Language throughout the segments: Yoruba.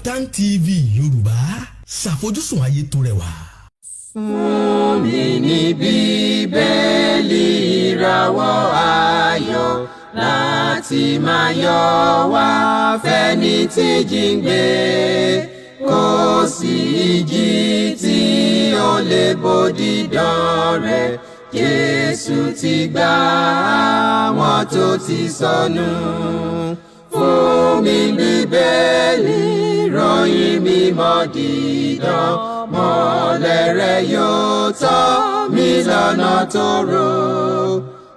Kaftan TV Yorùbá, ṣàfojúsùn ayé tó rẹwà. Fún mi ní Bíbélì ìràwọ̀ ayọ̀ láti máa yọ̀ wá fẹ́ni tí jíǹgbé, kò sí ìjì tí ó lè bòdì dán rẹ̀. Jésù ti gbà àwọn tó ti sọnù. Fún mi Bíbélì ìròyìn mímọ́ dídán, mọ́lẹ̀ rẹ̀ yóò tọ́ mi lọ́nà tóóró.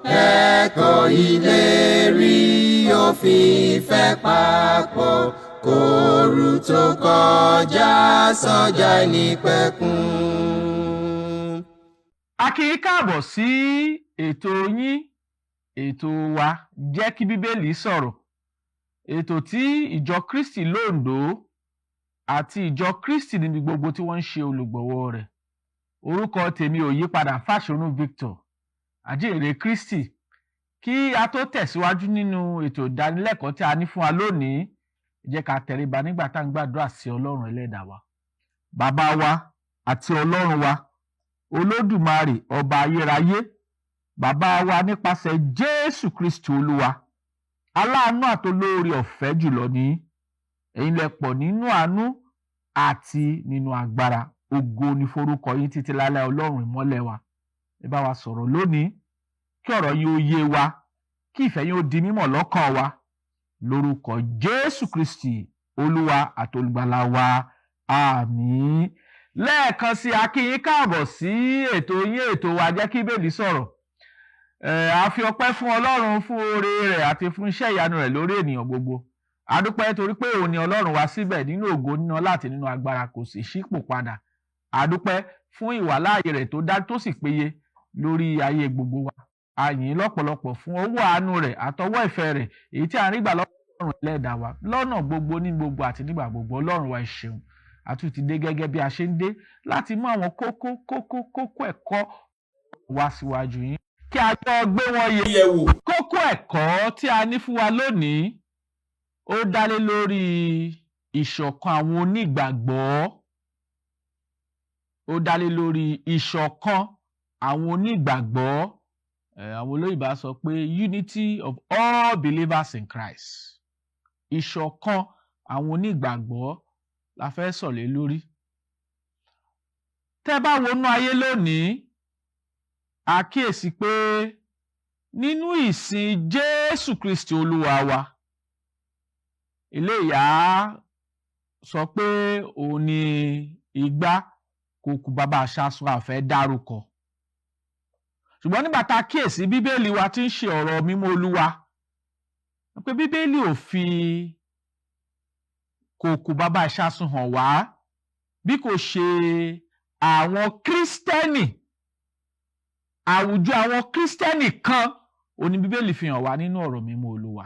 Ẹ̀kọ́ ìlérí òfin ìfẹ́ papọ̀, kóòrù tó kọjá sọ́jà ìnípẹ̀kun. A kí yín káàbọ̀ sí ètò yín, ètò wa Jẹ́ kí Bíbélì sọ̀rọ̀. Ètò tí ìjọ Kristi l'Oǹdó àti ìjọ Kristi níbi gbogbo tí wọ́n ń ṣe olùgbọ̀wọ́ rẹ̀. Orúkọ tèmi ò yípadà, Fáṣọ̀nù Victor, àjíǹrere Kristi. Kí a tó tẹ̀síwájú nínú ètò ìdánilẹ́kọ̀ọ́ tí a ní fún wa lónìí, ẹ jẹ́ ká tẹríba nígbà tá à ń gbàdúrà sí Ọlọ́run ẹlẹ́dàá wa. Bàbá wa àti Ọlọ́run wa, Olódùmarè ọba ayérayé, bàbá wa nípasẹ̀ Jésù Kristi Olúwa, aláàánú àtolóore ọ̀fẹ́ jùlọ ní ẹ̀yin lẹ pọ̀ nínú àánú àti nínú agbára. Ògo ni forúkọ yín títí láéláé, Ọlọ́run ìmọ́lẹ̀ wa. Ẹ bá wa sọ̀rọ̀ lónìí, kí ọ̀rọ̀ yín ó yé wa, kí ìfẹ́ yín ó di mímọ̀ lọ́kàn wa, lórúkọ Jésù Kristi Olúwa àti Olùgbàlà wa, àmín. Lẹ́ẹ̀kan sí a kí yín káàbọ̀ sí ètò yín, ètò wa Jẹ́ kí Bíbélì sọ̀rọ̀. A fi ọpẹ́ fún Ọlọ́run fún oore rẹ̀ àti fún iṣẹ́ ìyanu rẹ̀ lórí ènìyàn gbogbo. A dúpẹ́ torí pé òun ni Ọlọ́run wa síbẹ̀ nínú ògo, nínú ọlá àti nínú agbára, kò sì ṣípò padà. A dúpẹ́ fún ìwàláàyè rẹ̀ tó dájú tó sì péye lórí ayé gbogbo wa. A yìn ín lọ́pọ̀lọpọ̀ fún owó àánú rẹ̀ àtọwọ́ ìfẹ́ rẹ̀ èyí tí a ń rí gbà lọ́wọ́ Ọlọ́run ẹlẹ́dàá wa lọ́nà gbogbo, ní gbogbo àti nígbà gbogbo. Ọlọ́run wa ẹ ṣeun. A tún ti dé gẹ́gẹ́ bí a ṣe ń dé láti mú àwọn kókó ẹ̀kọ́ wá síwájú yín kí a jọ gbé wọn yẹ̀wò. Kókó ẹ̀kọ́ tí a ní fún wa lónìí ó dá lé lórí ìṣọ̀kan àwọn onígbàgbọ́. Ó dá lé lórí ìṣọ̀kan àwọn onígbàgbọ́. Àwọn olóyìnbó á sọ pé unity of all believers in Christ. Ìṣọ̀kan àwọn onígbàgbọ́ la fẹ́ sọ̀rọ̀ lé lórí. Tẹ́ bá wọnú ayé lónìí, a kíyèsí pé nínú ìsìn Jésù Kristi Olúwa wa, eléyà sọ pé òun ni igbá kòkù bàbá aṣáṣun àfẹ́ dárúkọ. Ṣùgbọ́n nígbà tá a kíyèsí Bíbélì wa tí ń ṣe ọ̀rọ̀ mímọ́ Olúwa, pé Bíbélì ò fi kòkù bàbá aṣáṣun hàn wá bí kò ṣe àwọn Kírísítẹ́nì, àwùjọ àwọn Kírísítẹ́nì kan òní Bíbélì fi hàn wá nínú ọ̀rọ̀ mímọ́ Olúwa.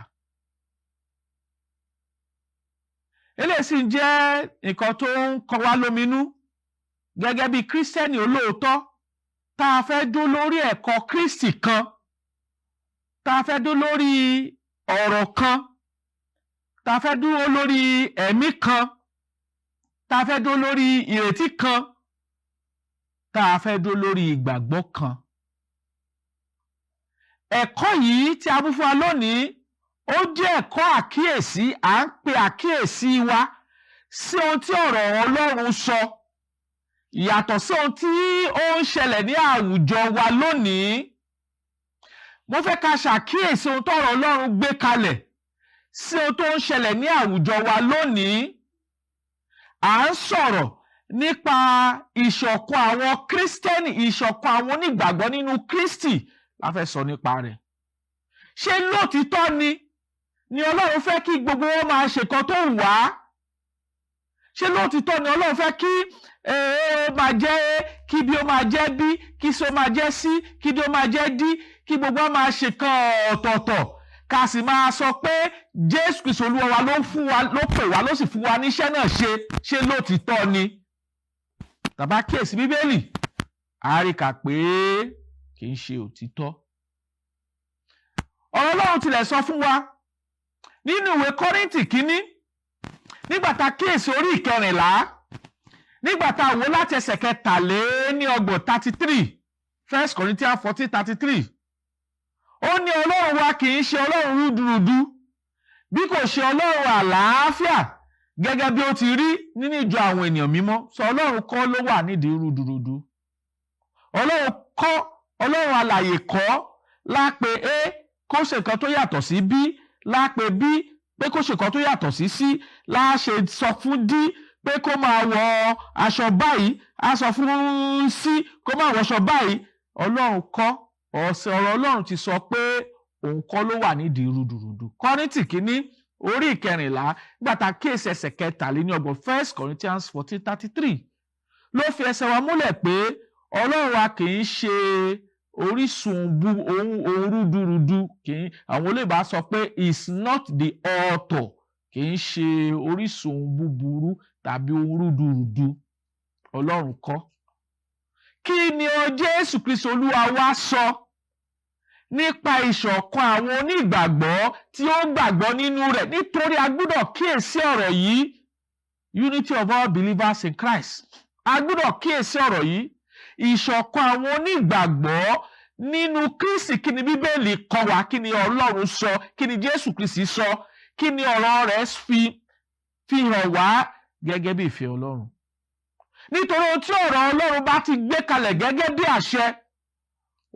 Eléyìí sì jẹ́ nǹkan tó ń kọ wá lóminú gẹ́gẹ́ bí Kírísítẹ́nì olóòótọ́ tá a fẹ́ dó lórí ẹ̀kọ́ Kristi kan, tá a fẹ́ dó lórí ọ̀rọ̀ kan, tá a fẹ́ dúró lórí ẹ̀mí kan, tá a fẹ́ dó lórí ìrètí kan, tá a fẹ́ dó lórí ìgbàgbọ́ kan. Ẹ̀kọ́ yìí tí a mú fún wa lónìí ó jẹ́ ẹ̀kọ́ àkíyèsí. À ń pe àkíyèsí wa sí ohun tí ọ̀rọ̀ Ọlọ́run sọ yàtọ̀ sí ohun tí ó ń ṣẹlẹ̀ ní àwùjọ wa lónìí. Mo fẹ́ ká ṣàkíyèsí ohun tí ọ̀rọ̀ Ọlọ́run gbé kalẹ̀ sí ohun tó ń ṣẹlẹ̀ ní àwùjọ wa lónìí. À ń sọ̀rọ̀ nípa ìṣọ̀kan àwọn Kírísítẹ́nì, ìṣọ̀kan àwọn onígbàgbọ́ nínú Kristi la fẹ́ sọ nípa rẹ̀. Ṣé lótìítọ́ ni Ọlọ́run fẹ́ kí gbogbo wọn máa ṣèkan tó wù wá? Ṣé lótìítọ́ ni Ọlọ́run fẹ́ kí ó máa jẹ́ kí bí ó máa jẹ́ bí, kí sí ó máa jẹ́ sí, kí dí ó máa jẹ́ dí, kí gbogbo wọn máa ṣèkan ọ̀tọ̀ọ̀tọ̀, ká sì máa sọ pé Jésù Kristi Olúwa wa ló pè wá ló sì fún wa níṣẹ́ náà ṣe? Ṣé lótìítọ́ ni? Tá bá kíyèsí Bíbélì, a rí kà pé kì í ṣe òtítọ́. Ọ̀rọ̀ Ọlọ́run tilẹ̀ sọ fún wa nínú ìwé Kọ́ríńtì kínní nígbà tá a kíyèsí orí ìkẹrìnlá nígbà tá a wò láti ẹsẹ̀ kẹtàléníọgbọ̀n 33 1 Corinthians 14:33 ó ní ọlọ́run wa kì í ṣe ọlọ́run rúdurùdu bí kò ṣe ọlọ́run àlàáfíà gẹ́gẹ́ bí ó ti rí nínú ìjọ àwọn ènìyàn mímọ́ sọ ọlọ́run kọ́ ló wà nídìí rúdurùdu ọlọ́run alààyè kọ́ lápè a kó ṣe nǹkan tó yàtọ̀ sí b lápè b pé kó ṣe nǹkan tó yàtọ̀ sí c láṣẹ sọ fún d pé kó máa wọ aṣọ báyìí á sọ fún c kó máa wọ aṣọ báyìí ọlọ́run kọ́ ọ̀rọ̀ ọlọ́run ti sọ pé òun kọ́ ló wà nídìí rúdurùdu Kọ́ríńtì kínní orí ìkẹrìnlá nígbà tá a kíyèsí ẹsẹ̀ kẹtàléníọgbọ̀n 1 Corinthians 14:33 ló fi ẹsẹ̀ wa múlẹ̀ pé ọlọ́run wa kì í ṣe orísun ohun rúdurùdu àwọn olóyìnbó sọ pé is not the author kì í ṣe orísun búburú tàbí ohun rúdurùdu ọlọ́run kọ́. Kí ni Jésù Kristi Olúwa wa sọ nípa ìṣọ̀kan àwọn onígbàgbọ́ tí ó gbàgbọ́ nínú rẹ̀ nítorí a gbọ́dọ̀ kíyèsí ọ̀rọ̀ yìí unity of all believers in Christ a gbọ́dọ̀ kíyèsí ọ̀rọ̀ yìí ìṣọ̀kan àwọn onígbàgbọ́ nínú Kristi kí ni Bíbélì kọ́ wa kí ni Ọlọ́run sọ kí ni Jésù Kristi sọ kí ni ọ̀rọ̀ rẹ̀ fi hàn wá gẹ́gẹ́ bí ìfẹ́ Ọlọ́run nítorí ohun tí ọ̀rọ̀ Ọlọ́run bá ti gbé kalẹ̀ gẹ́gẹ́ bí àṣẹ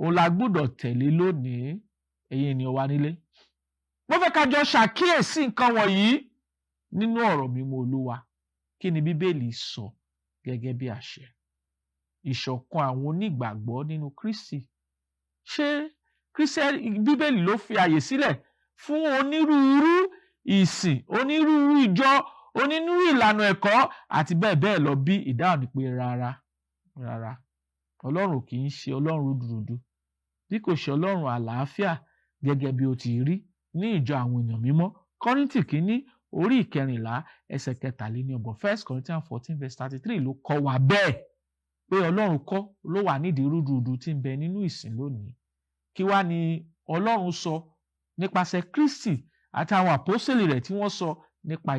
òun la gbọ́dọ̀ tẹ̀lé lónìí ẹ̀yin ènìyàn wa nílé mo fẹ́ ká jọ ṣàkíyèsí nǹkan wọ̀nyí nínú ọ̀rọ̀ mímọ́ Olúwa kí ni Bíbélì sọ gẹ́gẹ́ bí àṣẹ ìṣọ̀kan àwọn onígbàgbọ́ nínú Kristi ṣé Bíbélì ló fi àyè sílẹ̀ fún onírúurú ìsìn onírúurú ìjọ onírúurú ìlànà ẹ̀kọ́ àti bẹ́ẹ̀ bẹ́ẹ̀ lọ bí ìdáhùn ni pé rárá Ọlọ́run kì í ṣe Ọlọ́run rúdurùdu bí kò ṣe Ọlọ́run àlàáfíà gẹ́gẹ́ bí ó ti rí ní ìjọ àwọn èèyàn mímọ́ Kọ́ríńtì kínní orí ìkẹrìnlá ẹsẹ̀ kẹtàléníọgbọ̀n 1 Corinthians 14:33 ló kọ́ wa bẹ́ẹ̀ pé Ọlọ́run kọ́ ló wà nídìí rúdurùdu tí ń bẹ nínú ìsìn lónìí kí wá ni Ọlọ́run sọ nípasẹ̀ Kristi àti àwọn àpọ́sítélì rẹ̀ tí wọ́n sọ nípa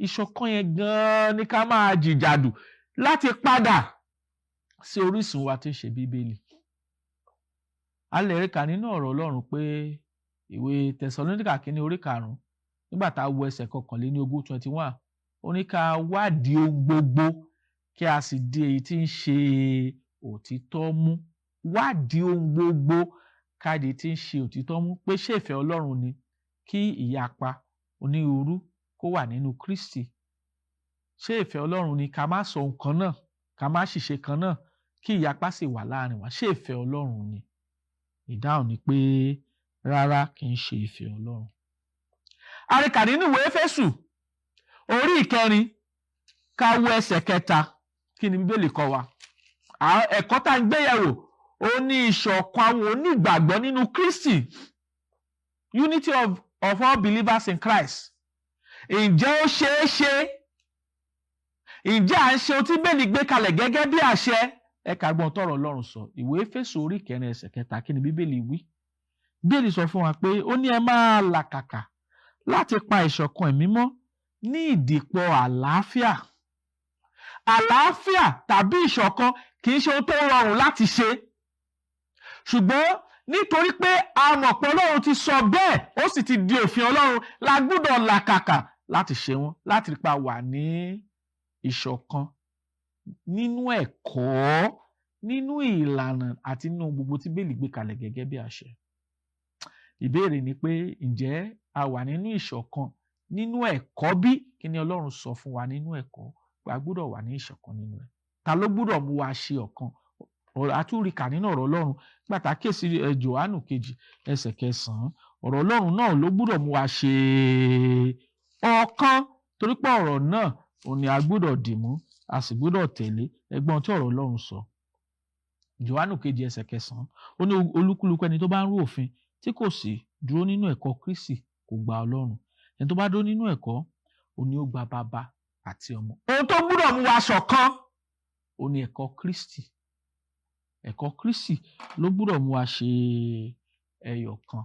ìṣọ̀kan yẹn gan-an ni ká máa jìjàdù láti padà sí orísun wa tí ń ṣe Bíbélì a lè rí kà nínú ọ̀rọ̀ Ọlọ́run pé ìwé Tẹsalóníkà kínní orí 5 nígbà tá a wo ẹsẹ̀ 21 ó ní ká wádìí ohun gbogbo kí a sì di èyí tí ń ṣe òtítọ́ mú wádìí ohun gbogbo ká di tí ń ṣe òtítọ́ mú pé ṣé ìfẹ́ Ọlọ́run ni kí ìyapa onírúurú kó wà nínú Kristi ṣé ìfẹ́ Ọlọ́run ni ká má sọ nǹkan náà ká má ṣìṣe kan náà kí ìyapa sì wà láàrin wa ṣé ìfẹ́ Ọlọ́run ni ìdáhùn ni pé rárá kì í ṣe ìfẹ́ Ọlọ́run. A rí kà nínú ìwé Éfésù orí 4 ká wo ẹsẹ̀ 3 kí ni Bíbélì kọ́ wa ẹ̀kọ́ tá ń gbéyẹ̀wò ó ní ìṣọ̀kan àwọn onígbàgbọ́ nínú Kristi unity of all believers in Christ ǹjẹ́ ó ṣeé ṣe ǹjẹ́ à ń ṣe ohun tí Bíbélì gbé kalẹ̀ gẹ́gẹ́ bí àṣẹ ẹ̀ka gbọ́n tọ̀rọ̀ Ọlọ́run sọ ìwé Éfésù orí 4 ẹsẹ̀ 3 kí ni Bíbélì wí Bíbélì sọ fún wa pé ó ní ẹ máa làkàkà láti pa ìṣọ̀kan ẹ̀mí mọ́ ní ìdìpọ̀ àlàáfíà tàbí ìṣọ̀kan kì í ṣe ohun tó rọrùn láti ṣe ṣùgbọ́n nítorí pé a mọ̀ pé Ọlọ́run ti sọ bẹ́ẹ̀ ó sì ti di òfin Ọlọ́run la gbọ́dọ̀ làkàkà láti ṣe wọ́n láti rí pa wà ní ìṣọ̀kan nínú ẹ̀kọ́ nínú ìlànà àti nínú gbogbo tí Bíbélì gbé kalẹ̀ gẹ́gẹ́ bí àṣẹ. Ìbéèrè ni pé ǹjẹ́ a wà nínú ìṣọ̀kan nínú ẹ̀kọ́ bí kí ni Ọlọ́run sọ fún wa nínú ẹ̀kọ́ pé a gbọ́dọ̀ wà ní ìṣọ̀kan nínú ẹ̀ ta ló gbọ́dọ̀ mú wa ṣe ọ̀kan àtúrìkà nínú ọ̀rọ̀ Ọlọ́run pàtàkì Jòhánù 2 ẹsẹ̀ 9 ọ̀rọ̀ Ọlọ́run náà ló gbọ́dọ̀ mú wa ṣe ọ̀kan torí pé ọ̀rọ̀ náà òun ni a gbọ́dọ̀ dìmú a sì gbọ́dọ̀ tẹ̀lé ẹgbọ́n tí ọ̀rọ̀ Ọlọ́run sọ Jòhánù 2 ẹsẹ̀ 9 ó ní olúkúlùkù ẹni tó bá ń rú òfin tí kò sì dúró nínú ẹ̀kọ́ Kristi kò gba Ọlọ́run ẹni tó bá dúró nínú ẹ̀kọ́ òun ni ó gba bàbá àti ọmọ ohun tó gbọ́dọ̀ mú wa ṣọ̀kan òun ni ẹ̀kọ́ Kristi ló gbọ́dọ̀ mú wa ṣe ẹyọ kan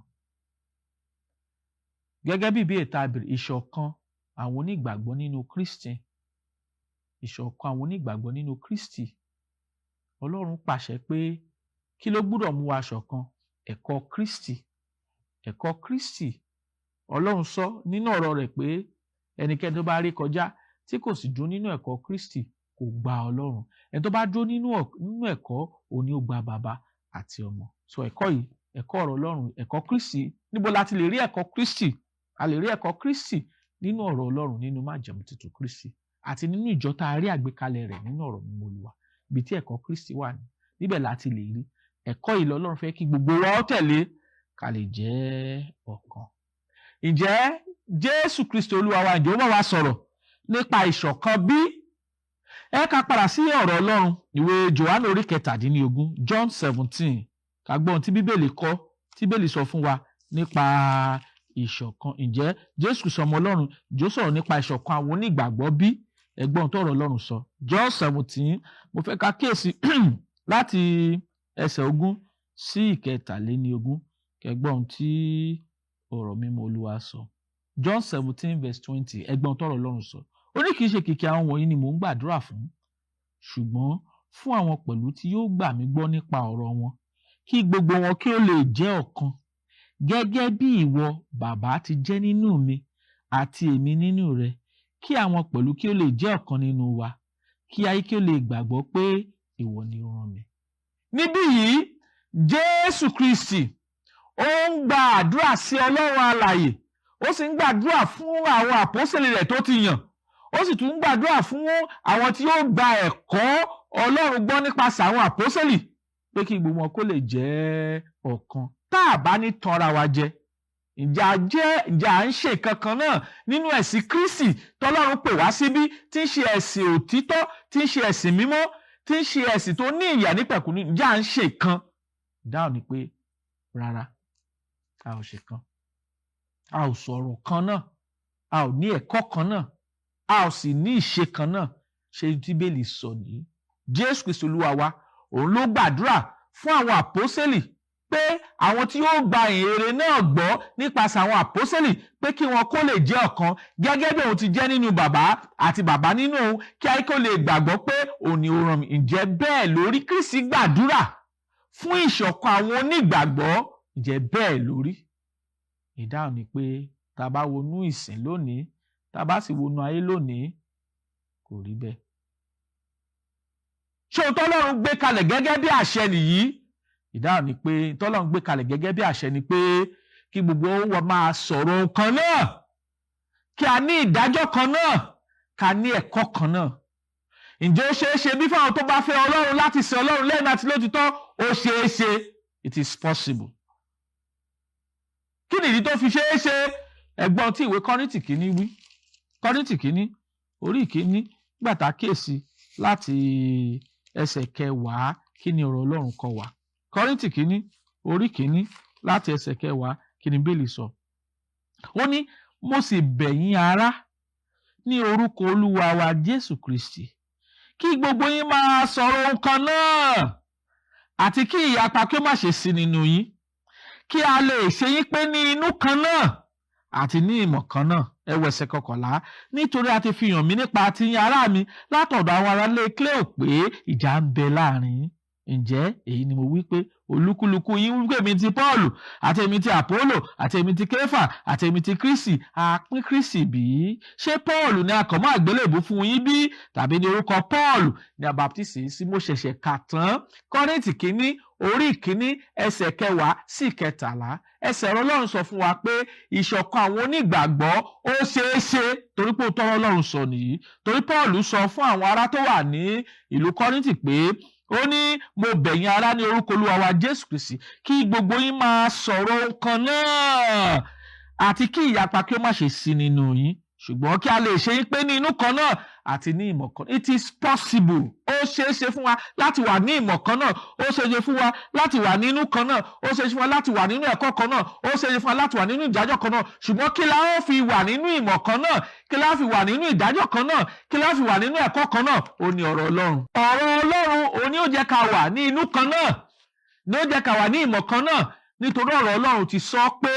gẹ́gẹ́ bí ìbéèrè tá a béèrè ìṣọ̀kan àwọn onígbàgbọ́ nínú Kristi, ìṣọ̀kan àwọn onígbàgbọ́ nínú Kristi. Ọlọ́run pàṣẹ pé kí ló gbọ́dọ̀ mú wa ṣọ̀kan? Ẹ̀kọ́ Kristi. Ẹ̀kọ́ Kristi. Ọlọ́run sọ nínú ọ̀rọ̀ rẹ̀ pé ẹnikẹ́ni tó bá rí kọjá tí kò sì dúró nínú ẹ̀kọ́ Kristi kò gba Ọlọ́run. Ẹni tó bá dúró nínú ẹ̀kọ́ òun ni ó gba bàbá àti ọmọ. So ẹ̀kọ́ yìí, ẹ̀kọ́ ọ̀rọ̀ Ọlọ́run, ẹ̀kọ́ Kristi. Níbo la ti lè rí ẹ̀kọ́ Kristi? A lè rí ẹ̀kọ́ Kristi nínú ọ̀rọ̀ Ọlọ́run, nínú májẹ̀mú tuntun Kristi, àti nínú ìjọ tá a rí àgbékalẹ̀ rẹ̀ nínú ọ̀rọ̀ mímọ́ Olúwa. Ibi tí ẹ̀kọ́ Kristi wà ní, níbẹ̀ láti lè rí ẹ̀kọ́ yìí. Ọlọ́run fẹ́ kí gbogbo wa ó tẹ̀lé ká lè jẹ́ ọ̀kan. Ǹjẹ́ Jésù Kristi Olúwa wa ǹjẹ́ ó bá wa sọ̀rọ̀ nípa ìṣọ̀kan bí? Ẹ ká padà sí ọ̀rọ̀ Ọlọ́run, ìwé Jòhánù orí 17, John 17. Ká gbọ́ ohun tí Bíbélì kọ, tí Bíbélì sọ fún wa nípa ìṣọ̀kan. Ǹjẹ́ Jésù Kristi ọmọ Ọlọ́run jọ sọ̀rọ̀ nípa ìṣọ̀kan àwọn onígbàgbọ́ bí? Ẹ gbọ́ ohun tó ọ̀rọ̀ Ọlọ́run sọ. John 17, mo fẹ́ ká kíyèsí láti ẹsẹ̀ 20 sí 23. Ẹ gbọ́ ohun tí ọ̀rọ̀ mímọ́ Olúwa sọ. John 17:20. Ẹ gbọ́ ohun tó ọ̀rọ̀ Ọlọ́run sọ. Ó ní kì í ṣe kìkì àwọn wọ̀nyí ni mò ń gbàdúrà fún, ṣùgbọ́n fún àwọn pẹ̀lú tí yóò gbà mí gbọ́ nípa ọ̀rọ̀ wọn, kí gbogbo wọn kí ó lè jẹ́ ọ̀kan, gẹ́gẹ́ bí ìwọ Bàbá ti jẹ́ nínú mi àti èmi nínú rẹ, kí àwọn pẹ̀lú kí ó lè jẹ́ ọ̀kan nínú wa, kí ayé kí ó lè gbàgbọ́ pé ìwọ ni ó rán mi. Níbí yìí, Jésù Kristi ó ń gba àdúrà sí Ọlọ́run alààyè, ó sì ń gbàdúrà fún àwọn àpọ́sítélì rẹ̀ tó ti yàn, ó sì tún ń gbàdúrà fún àwọn tí yóò gba ẹ̀kọ́ Ọlọ́run gbọ́ nípasẹ̀ àwọn àpọ́sítélì, pé kí gbogbo wọn kó lè jẹ́ ọ̀kan. Tá a bá ní tanra wa jẹ, ǹjẹ́ à ń ṣe kankan náà nínú ẹ̀sìn Kristi tọ́lọ́run pè wá síbí, tí ń ṣe ẹ̀sìn òtítọ́, tí ń ṣe ẹ̀sìn mímọ́, tí ń ṣe ẹ̀sìn tó ní ìyà nípẹ̀kúnnú? Ǹjẹ́ à ń ṣe kan? Ìdáhùn ni pé rárá, a ò ṣe kan. A ò sọ̀rọ̀ kan náà, a ò ní ẹ̀kọ́ kan náà, a ò sì ní ìṣe kan náà. Ṣé tí Bíbélì sọ nìyí? Jésù Kristi Olúwa wa, òun ló gbàdúrà fún àwọn àpọ́sítélì pé àwọn tí yóò gba ìhìnrere náà gbọ́ nípasẹ̀ àwọn àpọ́sítélì, pé kí wọn kó lè jẹ́ ọ̀kan, gẹ́gẹ́ bí òun ti jẹ́ nínú bàbá àti bàbá nínú òun, kí ayé kó lè gbàgbọ́ pé òun ni ó rán mi. Ǹjẹ́ bẹ́ẹ̀ lórí? Kristi gbàdúrà fún ìṣọ̀kan àwọn onígbàgbọ́. Ǹjẹ́ bẹ́ẹ̀ lórí? Ìdáhùn ni pé tá a bá wọnú ìsìn lónìí, tá a bá sì wọnú ayé lónìí, kò rí bẹ́ẹ̀. Ṣé ohun tọ́lọ́run gbé kalẹ̀ gẹ́gẹ́ bí àṣẹ nìyí? Ìdáhùn ni pé tọ́lọ́run gbé kalẹ̀ gẹ́gẹ́ bí àṣẹ ni pé kí gbogbo wa máa sọ̀rọ̀ kan náà, kí a ní ìdájọ́ kan náà, ká ní ẹ̀kọ́ kan náà. Ǹjẹ́ ó ṣeé ṣe bí fáwọn tó bá fẹ́ Ọlọ́run láti sin Ọlọ́run lẹ́nu àti lótìtọ́? Ó ṣeé ṣe. It is possible. Kí nìdí tó fi ṣeé ṣe? Ẹ̀gbọ́n tí ìwé Kọ́ríńtì kìíní wí. Kọ́ríńtì kìíní orí ìkíní, gbàtà kíyèsí láti ẹsẹ̀ 10, kí ni ọ̀rọ̀ Ọlọ́run kọ́ wa. Kọ́ríńtì kìíní orí ìkíní láti ẹsẹ̀ 10, kí ni Bíbélì sọ. Ó ní, mo sì bẹ̀ yín ará ní orúkọ Olúwa wa Jésù Kristi, kí gbogbo yín máa sọ̀rọ̀ ohun kan náà, àti kí ìyapa kí ó má ṣe sí nínú yín, kí a lè ṣe yín pé ní inú kan náà àti ní ìmọ̀ kan náà. Ẹwọ ẹsẹ̀ 11, nítorí a ti fi hàn mí nípa tiyín ará mi látọ̀dọ̀ àwọn aráalé Kílẹ́ò pé ìjà ń bẹ láàrin yín. Ǹjẹ́ èyí ni mo wí pé olúkúlùkù yín wí pé èmi ti Pọ́ọ̀lù, àti èmi ti Àpólò, àti èmi ti Kéfà, àti èmi ti Kristi. A pín Kristi bí? Ṣé Pọ́ọ̀lù ni a kàn mọ́ àgbélébùú fún yín bí? Tàbí ní orúkọ Pọ́ọ̀lù ni a baptisi sí? Mo ṣẹ̀ṣẹ̀ kà tán Kọ́ríńtì kìíní orí ìkíní ẹsẹ̀ 10 sí 13. Ẹsẹ̀ ọ̀rọ̀ Ọlọ́run sọ fún wa pé ìṣọ̀kan àwọn onígbàgbọ́ ó ṣeé ṣe, torí pé ó tọ́rọ̀ Ọlọ́run sọ nìyí. Torí Pọ́ọ̀lù sọ fún àwọn ará tó wà ní ìlú Kọ́ríńtì pé ó ní, mo bẹ̀ yín ará ní orúkọ Olúwa wa Jésù Kristi, kí gbogbo yín máa sọ̀rọ̀ kan náà, àti kí ìyapa kí ó má ṣe sí nínú yín, ṣùgbọ́n kí a lè ṣe yín pé ní inú kan náà àti ní ìmọ̀ kan. It is possible. Ó ṣeé ṣe fún wa láti wà ní ìmọ̀ kan náà, ó ṣeé ṣe fún wa láti wà nínú kan náà, ó ṣeé ṣe fún wa láti wà nínú ẹ̀kọ́ kan náà, ó ṣeé ṣe fún wa láti wà nínú ìdájọ́ kan náà. Ṣùgbọ́n kí la ó fi wà nínú ìmọ̀ kan náà, kí la ó fi wà nínú ìdájọ́ kan náà, kí la ó fi wà nínú ẹ̀kọ́ kan náà? Ó ní ọ̀rọ̀ Ọlọ́run. Ọ̀rọ̀ Ọlọ́run òun ni ó jẹ́ ká wà ní inú kan náà, ni ó jẹ́ ká wà ní ìmọ̀ kan náà, nítorí ọ̀rọ̀ Ọlọ́run ti sọ pé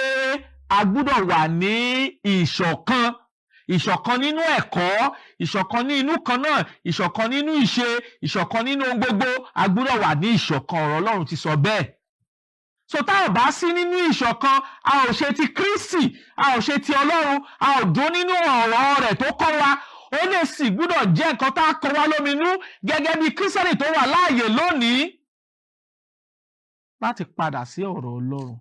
a gbọ́dọ̀ wà ní ìṣọ̀kan. ìṣọ̀kan nínú ẹ̀kọ́, ìṣọ̀kan ní inú kan náà, ìṣọ̀kan nínú ìṣe, ìṣọ̀kan nínú ohun gbogbo. A gbọ́dọ̀ wà ní ìṣọ̀kan. Ọ̀rọ̀ Ọlọ́run ti sọ bẹ́ẹ̀. So tá ò bá sí nínú ìṣọ̀kan, a ò ṣe ti Kristi, a ò ṣe ti Ọlọ́run, a ò dún nínú ọ̀rọ̀ rẹ̀ tó kọ́ wa. Ó lè sì gbọ́dọ̀ jẹ́ nǹkan tá a kọ wá lóminú gẹ́gẹ́ bí Kírísítẹ́nì tó wà láàyè lónìí láti padà sí ọ̀rọ̀ Ọlọ́run.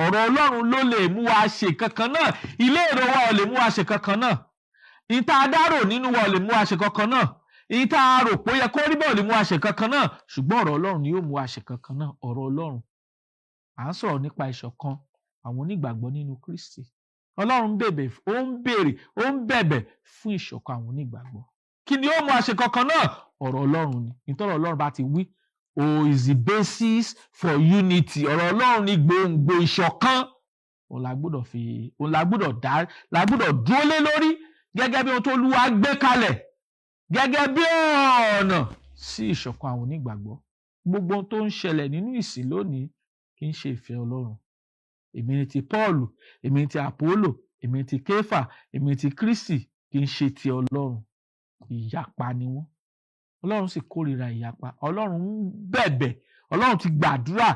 Ọ̀rọ̀ Ọlọ́run ló lè mú wa ṣe kankan náà. Ilé èrò wa ò lè mú wa ṣe kankan náà. Ìta adárò nínú wa ò lè mú wa ṣe kankan náà. Ìta arò pé ó yẹ kó rí bẹ́ẹ̀ ò lè mú wa ṣe kankan náà. Ṣùgbọ́n ọ̀rọ̀ Ọlọ́run ni yóò mú wa ṣe kankan náà. Ọ̀rọ̀ Ọlọ́run. À ń sọ̀rọ̀ nípa ìṣọ̀kan àwọn onígbàgbọ́ nínú Kristi. Ọlọ́run ó ń bẹ̀bẹ̀ fún ìṣọ̀kan àwọn onígbàgbọ́. Kí ni ó mú wa ṣe kankan náà? Ọ̀rọ̀ Ọlọ́run ni. Nítorí Ọlọ́run bá ti wí, is the basis for unity. Ọ̀rọ̀ Ọlọ́run ni gbòǹgbò ìṣọ̀kan. Òun la gbọ́dọ̀ dúró lé lórí gẹ́gẹ́ bí ohun tó Olúwa gbé kalẹ̀, gẹ́gẹ́ bí ọ̀nà sí ìṣọ̀kan àwọn onígbàgbọ́. Gbogbo ohun tó ń ṣẹlẹ̀ nínú ìsìn lónìí kì í ṣe ìfẹ́ Ọlọ́run. Èmi ni ti Pọ́ọ̀lù, èmi ni ti Àpólò, èmi ni ti Kéfà, èmi ni ti Kristi, kì í ṣe ti Ọlọ́run. Ìyapa ni wọ́n. Ọlọ́run sì kórìíra ìyapa. Ọlọ́run ń bẹ̀bẹ̀. Ọlọ́run ti gbàdúrà.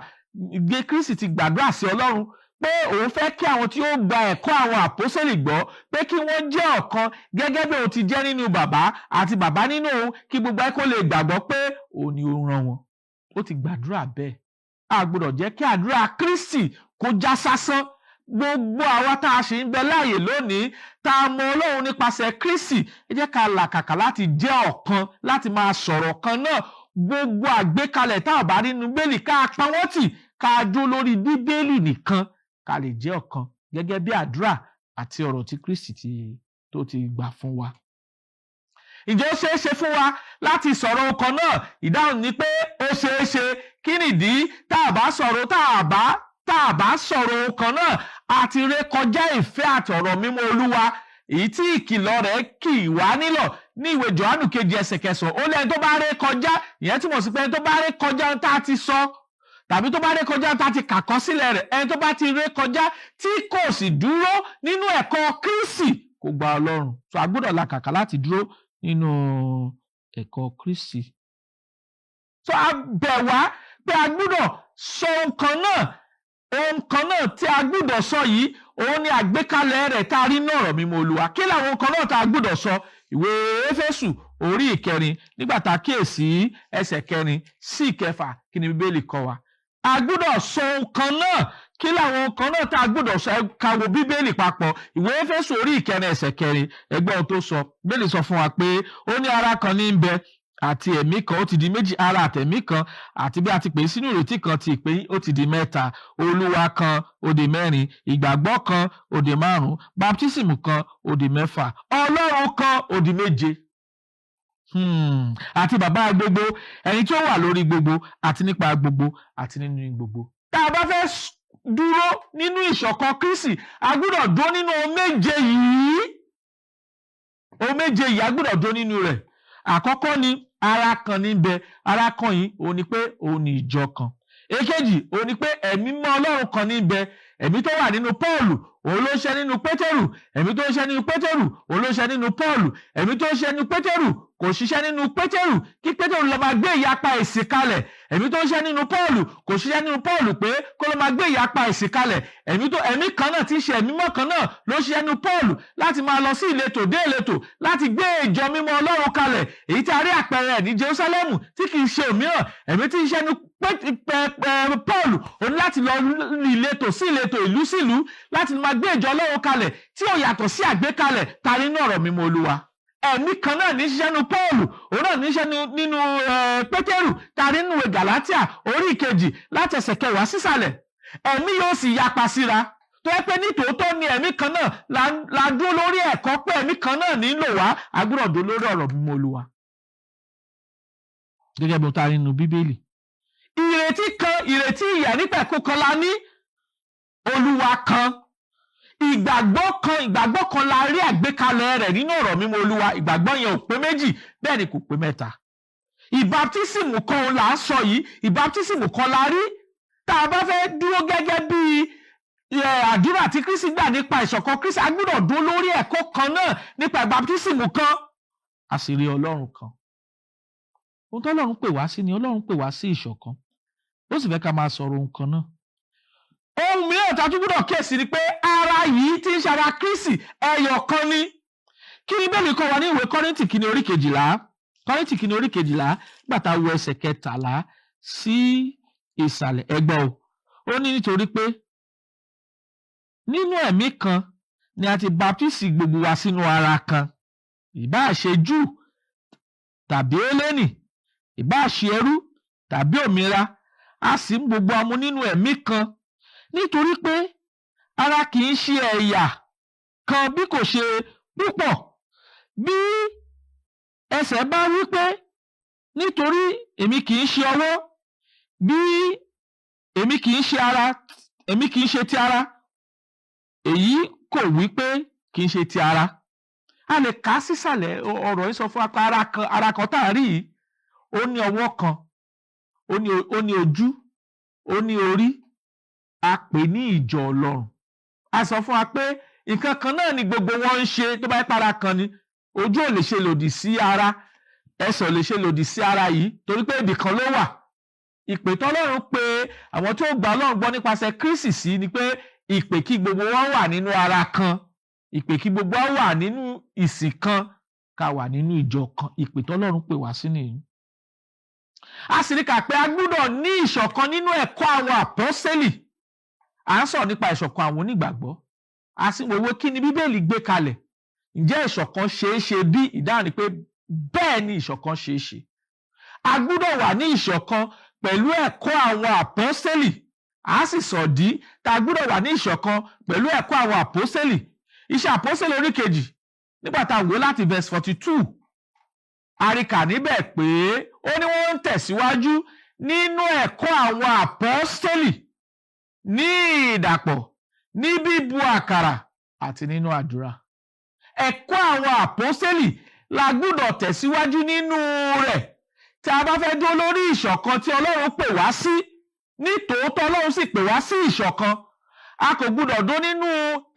Kristi ti gbàdúrà sí Ọlọ́run pé òun fẹ́ kí àwọn tí ó gba ẹ̀kọ́ àwọn àpọ́sítélì gbọ́ pé kí wọ́n jẹ́ ọ̀kan gẹ́gẹ́ bí òun ti jẹ́ nínú bàbá àti bàbá nínú òun, kí gbogbo ayé kó lè gbàgbọ́ pé òun ni ó rán wọn. Ó ti gbàdúrà bẹ́ẹ̀. A gbọ́dọ̀ jẹ́ kí àdúrà Kristi kó já sásán. Gbogbo àwa tá a ṣe ń bẹ láàyè lónìí, tá a mọ Ọlọ́run nípasẹ̀ Kristi, ẹ jẹ́ ká làkàkà láti jẹ́ ọ̀kan, láti máa sọ̀rọ̀ kan náà. Gbogbo àgbékalẹ̀ tá a bá rí nínú Bíbélì ká pa wọ́n tì, ká dúró lórí Bíbélì nìkan, ká lè jẹ́ ọ̀kan gẹ́gẹ́ bí àdúrà àti ọ̀rọ̀ tí Kristi tó ti gbà fún wa. Ǹjẹ́ ó ṣeé ṣe fún wa láti sọ̀rọ̀ ọ̀kan náà? Ìdáhùn ni pé ó ṣeé ṣe. Kí nìdí? Tá a bá sọ̀rọ̀ ọ̀kan náà, àti rékọjá ìfẹ́ àtọ̀rọ̀ mímọ́ Olúwa, èyí tí ìkìlọ̀ rẹ̀ kì wá nílọ̀ ní ìwé Jòhánù 2:9. Ó lẹ́ni tó bá rékọjá, ìyẹn túmọ̀ sí pé ẹni tó bá rékọjá tá a ti sọ, tàbí tó bá rékọjá tá a ti kàkọ́ sílẹ̀ rẹ̀, ẹni tó bá ti rékọjá tí kò sì dúró nínú ẹ̀kọ́ Kristi kò gba Ọlọ́run. So a gbọ́dọ̀ làkàkà láti dúró nínú ẹ̀kọ́ Kristi. So a bẹ̀ wá pé a gbọ́dọ̀ sọ ohun kan náà tí a gbọ́dọ̀ sọ yìí, òun ni àgbékalẹ̀ rẹ̀ tá a rí náà ọ̀rọ̀ mímọ́ Olúwa. Kí làwọn ohun kan náà tá a gbọ́dọ̀ sọ? Ìwé Éfésù 4:9, nígbà tá a kíyèsí ẹsẹ̀ 4 sí 6, kí ni Bíbélì kọ́ wa? A gbọ́dọ̀ sọ ohun kan náà. Kí làwọn ohun kan náà tá a gbọ́dọ̀ sọ? Ká wo Bíbélì papọ̀. Ìwé Éfésù 4:9 ẹsẹ̀ 4, ẹgbẹ́ ohun tó sọ. Bíbélì sọ fún wa pé ó ní ara kan ní ń bẹ àti ẹ̀mí kan, ó ti di méjì, ara àtẹ̀mí kan, àti bí a ti pè é sínú ìrètí kan ti pè é, ó ti di mẹ́ta. Olúwa kan, ó di 4. Ìgbàgbọ́ kan, ó di 5. Baptísìmù kan, ó di 6. Ọlọ́run kan, ó di 7. Àti bàbá gbogbo, ẹni tí ó wà lórí gbogbo, àti nípa gbogbo, àti nínú gbogbo. Tá a bá fẹ́ dúró nínú ìṣọ̀kan Kristi, a gbọ́dọ̀ dúró nínú ohun méje yìí. Ohun méje yìí a gbọ́dọ̀ dúró nínú rẹ̀. Àkọ́kọ́ ni ara kan níbẹ̀. Ara kan yìí òun ni pé òun ni ìjọ kan. Èkejì òun ni pé ẹ̀mí mọ́ Ọlọ́run kan níbẹ̀. Ẹ̀mí tó wà nínú Pọ́ọ̀lù òun ló ń ṣe nínú Pétérù. Ẹ̀mí tó ń ṣe nínú Pétérù òun ló ń ṣe nínú Pọ́ọ̀lù. Ẹ̀mí tó ń ṣe nínú Pétérù kò ṣiṣẹ́ nínú Pétérù kí Pétérù lọ máa gbé ìyapa ẹ̀sìn kalẹ̀. Ẹ̀mí tó ń ṣe nínú Pọ́ọ̀lù kò ṣiṣẹ́ nínú Pọ́ọ̀lù pé kó lọ máa gbé ìyapa ẹ̀sìn kalẹ̀. Ẹ̀mí kan náà tí ń ṣe ẹ̀mí mọ́ kan náà ló ṣiṣẹ́ nínú Pọ́ọ̀lù láti máa lọ sí ìletò dé ìletò láti gbé ìjọ mímọ́ Ọlọ́run kalẹ̀. Èyí tí a rí àpẹẹrẹ ní Jerúsálẹ́mù tí kì í ṣe òmíràn. Ẹ̀mí tí ń ṣe nínú Pọ́ọ̀lù òun láti lọ ìletò sí ìletò, ìlú sí ìlú láti máa gbé ìjọ Ọlọ́run kalẹ̀ tí ó yàtọ̀ sí àgbékalẹ̀ ta nínú ọ̀rọ̀ mímọ́ Olúwa. Ẹ̀mí kan náà ní ṣiṣẹ́ nínú Pọ́ọ̀lù, òun náà ní ṣiṣẹ́ nínú Pétérù ta nínú ìwé Gàlátíà 2 láti ẹsẹ̀ 10 sísàlẹ̀. Ẹ̀mí yóò sì yapa síra. Tó yẹ pé nítòótọ́ ni ẹ̀mí kan náà la dúró lórí ẹ̀kọ́ pé ẹ̀mí kan náà nílò wá, a gbọ́dọ̀ dúró lórí ọ̀rọ̀ mímọ́ Olúwa. Gẹ́gẹ́ bí ó ta nínú Bíbélì. Ìrètí kan, ìrètí ìyè nípẹ̀kun kan la ní. Olúwa kan. Ìgbàgbọ́ kan la rí àgbékalẹ̀ rẹ̀ nínú ọ̀rọ̀ mímọ́ Olúwa. Ìgbàgbọ́ yẹn ò pé méjì, bẹ́ẹ̀ ni kò pé mẹ́ta. Ìbáptísìmù kan là ń sọ yìí, ìbáptísìmù kan la rí. Tá a bá fẹ́ dúró gẹ́gẹ́ bí àdúrà tí Kristi gbà nípa ìṣọ̀kan Kristi, a gbọ́dọ̀ dúró lórí ẹ̀kọ́ kan náà nípa ìbáptísìmù kan, a sì rí Ọlọ́run kan. Ohun tó Ọlọ́run pè wá sí ni Ọlọ́run pè wá sí ìṣọ̀kan, ó sì fẹ́ ká máa sọ̀rọ̀ ohun kan náà. Ohun mìíràn tá a tún gbọ́dọ̀ kíyèsí ni pé ara yìí tí ń ṣe ara Kristi ẹyọ kan ni. Kí ni Bíbélì kọ́ wa ní ìwé Kọ́ríńtì kìíní orí 12, Kọ́ríńtì kìíní orí 12 gbàtà wo ẹsẹ̀ 13 sí ìsàlẹ̀, ẹ gbọ́ o. Ó ní nítorí pé nínú ẹ̀mí kan ni a ti baptisi gbogbo wa sínú ara kan, ìbáà ṣe Júù tàbí Hélénì, ìbáà ṣe ẹrú tàbí òmìnira, a sì ń gbogbo wa mu nínú ẹ̀mí kan, nítorí pé ara kì í ṣe ẹ̀yà kan bí kò ṣe púpọ̀. Bí ẹsẹ̀ bá wí pé nítorí èmi kì í ṣe ọwọ́, bí èmi kì í ṣe ara, èmi kì í ṣe ti ara, èyí kò wí pé kì í ṣe ti ara. A lè kà á sísàlẹ̀ ọ̀rọ̀ yìí sọ fún wa pé ara kan tá a rí yìí, ó ní ọwọ́ kan, ó ní ojú, ó ní orí, a pè ní ìjọ Ọlọ́run. A sọ fún wa pé nǹkan kan náà ni gbogbo wọn ń ṣe. Tó bá yẹ para kan ni, ojú ò lè ṣe lòdì sí ara, ẹsẹ̀ ò lè ṣe lòdì sí ara yìí, torí pé ibì kan ló wà. Ìpè tọ́lọ́run pé àwọn tó gba Ọlọ́run gbọ́ nípasẹ̀ Kristi sí ni pé ìpè kí gbogbo wọn wà nínú ara kan, ìpè kí gbogbo wọn wà nínú ìsìn kan, ká wà nínú ìjọ kan. Ìpè tọ́lọ́run pè wá sí nìyí. A sì ní kà pé a gbọ́dọ̀ ní ìṣọ̀kan nínú ẹ̀kọ́ àwọn àpọ́sítélì. À ń sọ̀rọ̀ nípa ìṣọ̀kan àwọn onígbàgbọ́. A sì wòwe kí ni Bíbélì gbé kalẹ̀. Ǹjẹ́ ìṣọ̀kan ṣeé ṣe bí? Ìdáhùn ni pé bẹ́ẹ̀ ni ìṣọ̀kan ṣeé ṣe. A gbọ́dọ̀ wà ní ìṣọ̀kan pẹ̀lú ẹ̀kọ́ àwọn àpọ́sítélì. A sì sọ̀dí tá a gbọ́dọ̀ wà ní ìṣọ̀kan pẹ̀lú ẹ̀kọ́ àwọn àpọ́sítélì. Iṣẹ́ àpọ́sítélì orí 2, nígbà tá a wò láti verse 42, a rí kà níbẹ̀ pé ó ní wọ́n ń tẹ̀síwájú nínú ẹ̀kọ́ àwọn àpọ́sítélì, ní ìdàpọ̀, ní bíbu àkàrà àti nínú àdúrà. Ẹ̀kọ́ àwọn àpọ́sítélì la gbọ́dọ̀ tẹ̀síwájú nínú rẹ̀ tí a bá fẹ́ dúró lórí ìṣọ̀kan tí Ọlọ́run pè wá sí. Ní tòótọ́ Ọlọ́run sì pè wá sí ìṣọ̀kan. A kò gbọ́dọ̀ dúró nínú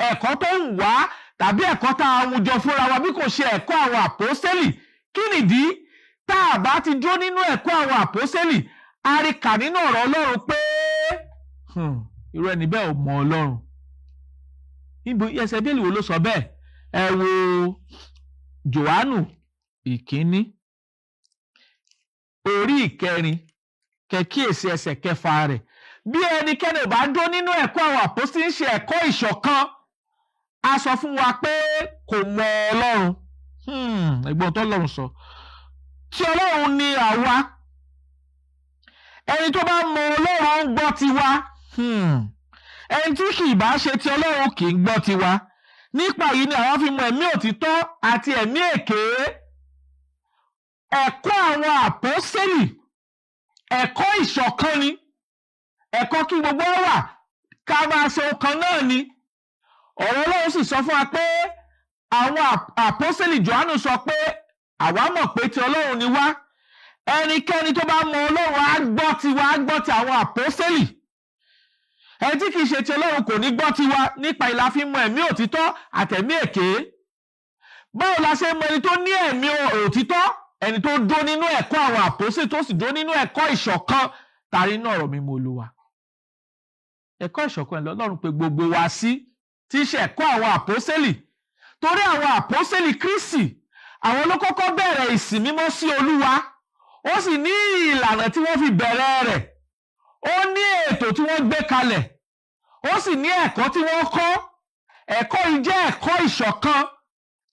ẹ̀kọ́ tó ń wá tàbí ẹ̀kọ́ tá a mú jọ fúnra wa bí kò ṣe ẹ̀kọ́ àwọn àpọ́sítélì. Kí nìdí? Tá a bá ti dúró nínú ẹ̀kọ́ àwọn àpọ́sítélì, a rí kà nínú ọ̀rọ̀ Ọlọ́run pé irú ẹni bẹ́ẹ̀ ò mọ Ọlọ́run. Níbo ẹsẹ̀ Bíbélì wo ló sọ bẹ́ẹ̀? Ẹ wo Jòhánù ìkíní orí 4, kẹ̀kíyèsí ẹsẹ̀ 6 rẹ̀. Bí ẹnikẹ́ni ò bá dó nínú ẹ̀kọ́ àwọn àpọ́sítélì ń ṣe ẹ̀kọ́ ìṣọ̀kan, a sọ fún wa pé kò mọ Ọlọ́run. Ẹ̀gbọ́n tó Ọlọ́run sọ. Tí Ọlọ́run ni àwa, ẹni tó bá mọ Ọlọ́run ń gbọ́ tiwa. Ẹni tí kì í bá ṣe ti Ọlọ́run kì í gbọ́ tiwa. Nípa yìí ni àwọn fi mọ ẹ̀mí òtítọ́ àti ẹ̀mí èké. Ẹ̀kọ́ àwọn àpọ́sítélì, ẹ̀kọ́ ìṣọ̀kan ni. Ẹ̀kọ́ kí gbogbo wà ká máa ṣe ọ̀kan náà ni. Ọ̀rọ̀ Ọlọ́run sì sọ fún wa pé àwọn àpọ́sítélì Jòhánù sọ pé àwa mọ̀ pé ti Ọlọ́run ni wá. Ẹnikẹ́ni tó bá mọ Ọlọ́run á gbọ́ tiwa, á gbọ́ ti àwọn àpọ́sítélì. Ẹni tí kìí ṣe ti Ọlọ́run kò ní gbọ́ tiwa. Nípa ìlà fi mọ ẹ̀mí òtítọ́ àtẹ̀mí èké. Báwo la ṣe mọ ẹni tó ní ẹ̀mí òtítọ́? Ẹni tó dó nínú ẹ̀kọ́ àwọn àpọ́sítélì, tó sì dó nínú ẹ̀kọ́ ìṣọ̀kan tàrí inú ọ̀rọ̀ mímọ́ Olúwa. Ẹ̀kọ́ ìṣọ̀kan Ọlọ́run pè gbogbo wa sí, tí í ṣe ẹ̀kọ́ àwọn àpọ́sítélì. Torí àwọn àpọ́sítélì Kristi, àwọn ló kọ́kọ́ bẹ̀rẹ̀ ìsìn mímọ́ sí Olúwa. Ó sì ní ìlànà tí wọ́n fi bẹ̀rẹ̀ rẹ̀. Ó ní ètò tí wọ́n gbé kalẹ̀. Ó sì ní ẹ̀kọ́ tí wọ́n kọ́. Ẹ̀kọ́ yìí jẹ́ ẹ̀kọ́ ìṣọ̀kan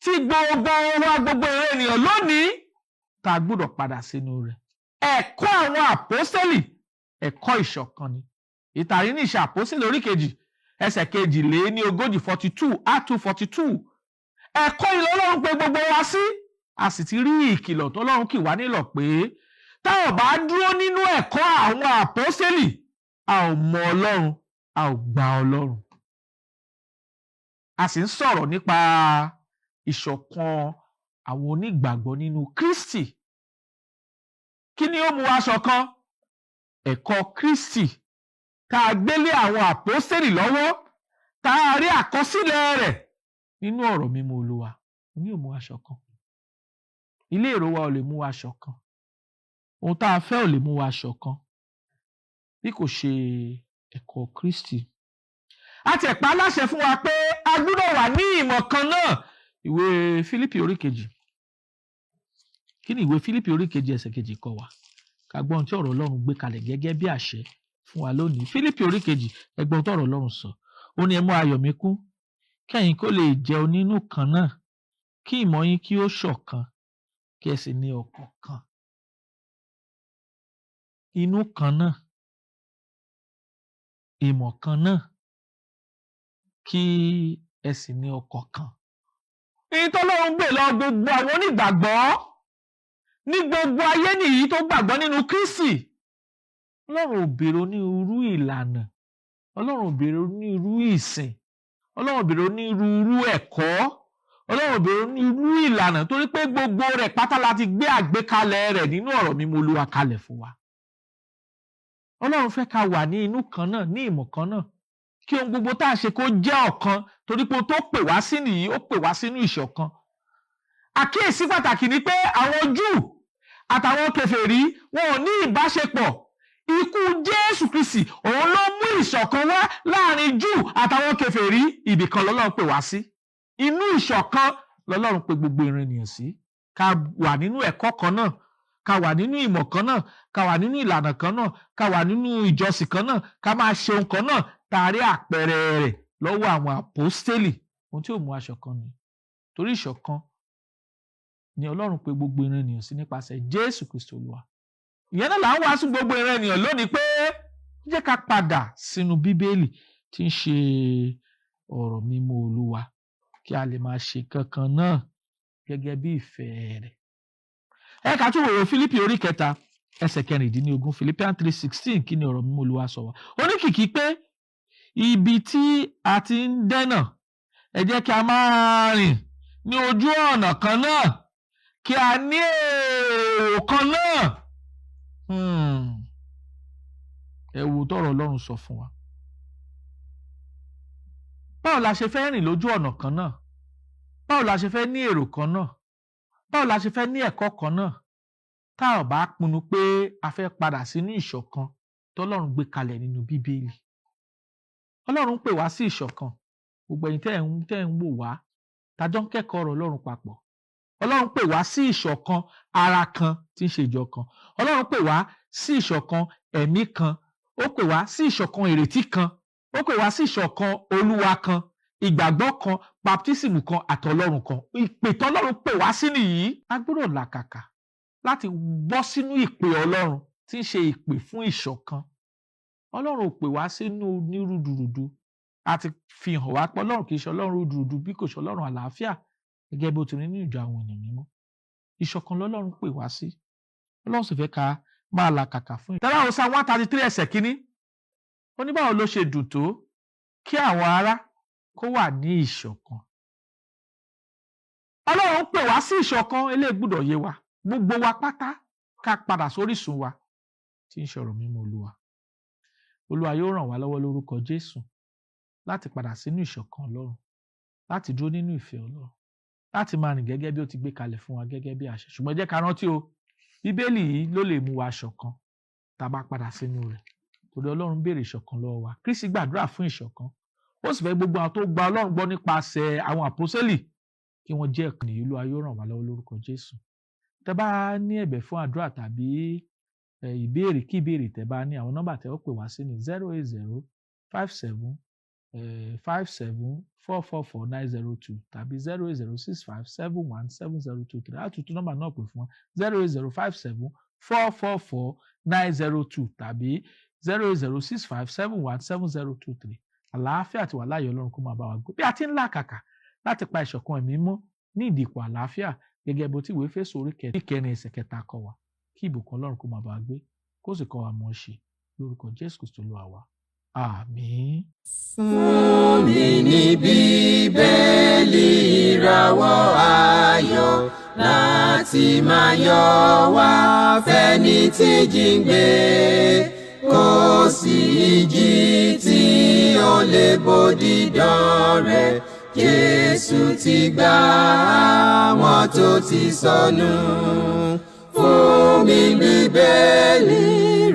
tí gbogbo wa, gbogbo ènìyàn lónìí tá a gbọ́dọ̀ padà sínú rẹ̀. Ẹ̀kọ́ àwọn àpọ́sítélì, ẹ̀kọ́ ìṣọ̀kan ni. Ìtàrí ní Iṣẹ́ Àpọ́sítélì orí 2, ẹsẹ̀ 42, 42. Ẹ̀kọ́ yìí l'Ọlọ́run pè gbogbo wa sí. A sì ti rí ìkìlọ̀ t'Ọlọ́run kì wá nílọ̀ pé tá ò bá dúró nínú ẹ̀kọ́ àwọn àpọ́sítélì, a ò mọ Ọlọ́run, a ò gba Ọlọ́run. A sì ń sọ̀rọ̀ nípa ìṣọ̀kan àwọn onígbàgbọ́ nínú Kristi. Kí ni ó mú wa ṣọ̀kan? Ẹ̀kọ́ Kristi tá a gbélé àwọn àpọ́sítélì lọ́wọ́ tá a rí àkọsílẹ̀ rẹ̀ nínú ọ̀rọ̀ mímọ́ Olúwa ní ó mú wa ṣọ̀kan. Ilé èrò wa ò lè mú wa ṣọ̀kan. Ohun tá a fẹ́ ò lè mú wa ṣọ̀kan bí kò ṣe ẹ̀kọ́ Kristi. A ti pa láṣẹ fún wa pé a gbọ́dọ̀ wà ní ìmọ̀ kan náà. Ìwé Fílípì orí kejì. Kí ni ìwé Fílípì orí kejì ẹsẹ̀ kejì kọ́ wa? Ká gbọ́ ohun tí ọ̀rọ̀ Ọlọ́run gbé kalẹ̀ gẹ́gẹ́ bí àṣẹ fún wa lónìí. Fílípì orí kejì, ẹ gbọ́ ohun tí ọ̀rọ̀ Ọlọ́run sọ. Ó ní ẹ mú ayọ̀ mi kún, kẹ́yìn kó lè jẹ́ onínú kan náà, kí ìmọ̀ yín kí ó ṣọ̀kan, kí ẹ sì ní ọkàn kan. Inú kan náà, ìmọ̀ kan náà, kí ẹ sì ní ọkàn kan. Èyí tó lọ́run gbè lọ gbogbo àwọn onígbàgbọ́ ní gbogbo ayé nìyí tó gbàgbọ́ nínú Kristi. Ọlọ́run ò béèrè onírúurú ìlànà, Ọlọ́run ò béèrè onírúurú ìsìn, Ọlọ́run ò béèrè onírúurú ẹ̀kọ́, Ọlọ́run ò béèrè onírúurú ìlànà, torí pé gbogbo rẹ̀ pátá láti gbé àgbékalẹ̀ rẹ̀ nínú ọ̀rọ̀ mímọ́ Olúwa kalẹ̀ fún wa. Ọlọ́run fẹ́ ká wà ní inú kan náà, ní ìmọ̀ kan náà, kí ohun gbogbo tá a ṣe kó jẹ́ ọ̀kan, torí pé tó pè wá sí nìyí, ó pè wá sínú ìṣọ̀kan. Àkíyèsí pàtàkì ni pé àwọn Júù àtàwọn kèfèrí wọn ò ní ìbáṣepọ̀. Ikú Jésù Kristi òun ló mú ìṣọ̀kan wá láàrin Júù àtàwọn kèfèrí. Ibìkan lọ́lọ́run pè wá sí. Inú ìṣọ̀kan lọ́lọ́run pè gbogbo ìran ènìyàn sí. Ká wà nínú ẹ̀kọ́ kan náà, ká wà nínú ìmọ̀ kan náà, ká wà nínú ìlànà kan náà, ká wà nínú ìjọsìn kan náà, ká máa ṣe ohun kan náà. Taari àpẹẹrẹ rẹ̀ lọ́wọ́ àwọn àpọ́stélì. Ohun tí ó mú aṣọ̀kan ni. Torí ìṣọ̀kan ni Ọlọ́run pè gbogbo ìran ènìyàn sí nípasẹ̀ Jésù Kristi Olúwa. Ìyẹn náà là ń wàásù gbogbo ìran ènìyàn lónìí pé jẹ́ ká padà sínú Bíbélì tí ń ṣe ọ̀rọ̀ mímọ́ Olúwa kí a lè máa ṣe kankan náà gẹ́gẹ́ bí ìfẹ́ rẹ̀. Ẹ ká tún wòrò Fílípì orí kẹta ẹsẹ̀ 16, Philippians 3:16, kí ni ọ̀rọ̀ mímọ́ Olúwa sọ wá? Ó ní kìkì pé ibi tí a ti ń dẹ́nà, ẹ jẹ́ kí a máa rìn ní ojú ọ̀nà kan náà, kí a ní èrò kan náà. Ẹ wo tọ́rọ̀ Ọlọ́run sọ fún wa. Báwo la ṣe fẹ́ rìn lójú ọ̀nà kan náà? Báwo la ṣe fẹ́ ní èrò kan náà? Báwo la ṣe fẹ́ ní ẹ̀kọ́ kan náà? Tá ò bá pinnu pé a fẹ́ padà sínú ìṣọ̀kan tọ́lọ́run gbé kalẹ̀ nínú Bíbélì. Ọlọ́run pè wá sí ìṣọ̀kan. Gbogbo ẹ̀yin tẹ́ ń wò wá, tájọ́ ń kẹ́kọ̀ọ́ ọ̀rọ̀ Ọlọ́run papọ̀. Ọlọ́run pè wá sí ìṣọ̀kan ara kan tí ń ṣe ìjọ kan. Ọlọ́run pè wá sí ìṣọ̀kan ẹ̀mí kan. Ó pè wá sí ìṣọ̀kan ìrètí kan. Ó pè wá sí ìṣọ̀kan Olúwa kan, ìgbàgbọ́ kan, baptism kan, àtọlọ́run kan. Ìpè tọ́lọ́run pè wá sí nìyí. A gbọ́dọ̀ làkàkà láti bọ́ sínú ìpè Ọlọ́run tí ń ṣe ìpè fún ìṣọ̀kan. Ọlọ́run ò pè wá sínú onírúdurùdu. A ti fi hàn wá pé Ọlọ́run kì í ṣe Ọlọ́run rúdurùdu bí kò ṣe Ọlọ́run àlàáfíà, gẹ́gẹ́ bó ti rí nínú ìjọ àwọn ènìyàn mímọ́. Ìṣọ̀kan lọ́lọ́run pè wá sí. Ọlọ́run sì fẹ́ ká máa làkàkà fún ìṣọ̀kan. Tẹ́lá Psalm 133 ẹsẹ̀ 1. Ó ní báwo ló ṣe dùn tó kí àwọn ará kó wà ní ìṣọ̀kan. Ọlọ́run pè wá sí ìṣọ̀kan, eléyìí gbọ́dọ̀ yé wa. Gbogbo wa pátá ká padà sórísun wa tí ń ṣe ọ̀rọ̀ mímọ́ Olúwa. Olúwa yóò ràn wá lọ́wọ́ lórúkọ Jésù láti padà sínú ìṣọ̀kan Ọlọ́run, láti dúró nínú ìfẹ́ Ọlọ́run, láti máa rìn gẹ́gẹ́ bí ó ti gbé kalẹ̀ fún wa gẹ́gẹ́ bí àṣẹ. Ṣùgbọ́n jẹ́ ká rántí o, Bíbélì yìí ló lè mú wa ṣọ̀kan tá a bá padà sínú rẹ̀. Torí Ọlọ́run béèrè ìṣọ̀kan lọ́wọ́ wa. Kristi gbàdúrà fún ìṣọ̀kan. Ó sì fẹ́ gbogbo àwọn tó gba Ọlọ́run gbọ́ nípasẹ̀ àwọn àpọ́sítélì kí wọ́n jẹ́ ìkan nìyí. Olúwa yóò ràn wá lọ́wọ́ lórúkọ Jésù. Tẹ́ bá ní ẹ̀bẹ̀ fún àdúrà tàbí ìbéèrè kí ìbéèrè tẹ́ bá ní, àwọn nọ́mbà tẹ́ ó pè wá sí ní 0805757444902 tàbí 08065717023. Á tún nọ́mbà náà pè fún wa 08057444902 tàbí 08065717023. Àlàáfíà àti wà láàyè Ọlọ́run kó máa bá wa gbé. Bí a ti ń làkàkà láti pa ìṣọ̀kan ẹ̀mí mọ́ ní ìdìpọ̀ àlàáfíà gẹ́gẹ́ bó ti ìwé Éfésù orí 4 ẹsẹ̀ 3 kọ́ wa, kí ìbùkún Ọlọ́run kó máa bá wa gbé, kó sì kọ́ wa mọ̀ ṣe lórúkọ Jésù Kristi Olúwa wa. Àmín. Fún mi ní Bíbélì ìràwọ̀ ayọ̀ láti máa yọ̀ wá fẹ́ni tí jí ń gbé, kò sí ìjì tí ó lè lè bòdì dán rẹ̀. Jésù ti gbà àwọn tó ti sọnù. Fún mi Bíbélì,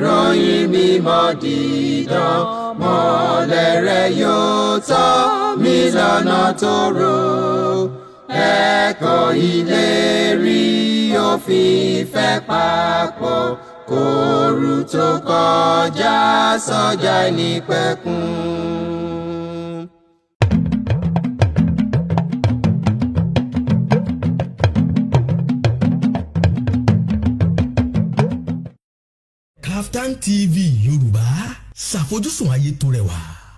ròyìn mímọ́ dídán, mọ́lẹ̀ rẹ̀ yóò tọ́ mi lọ́nà tóóró. Ẹ̀kọ́ ìlérí òfin ìfẹ́ papọ̀, kóoru tó kọjá sọ́jà ìnípẹ̀kun. Kaftan TV Yorùbá, ṣàfojúsùn ayé tó rẹwà.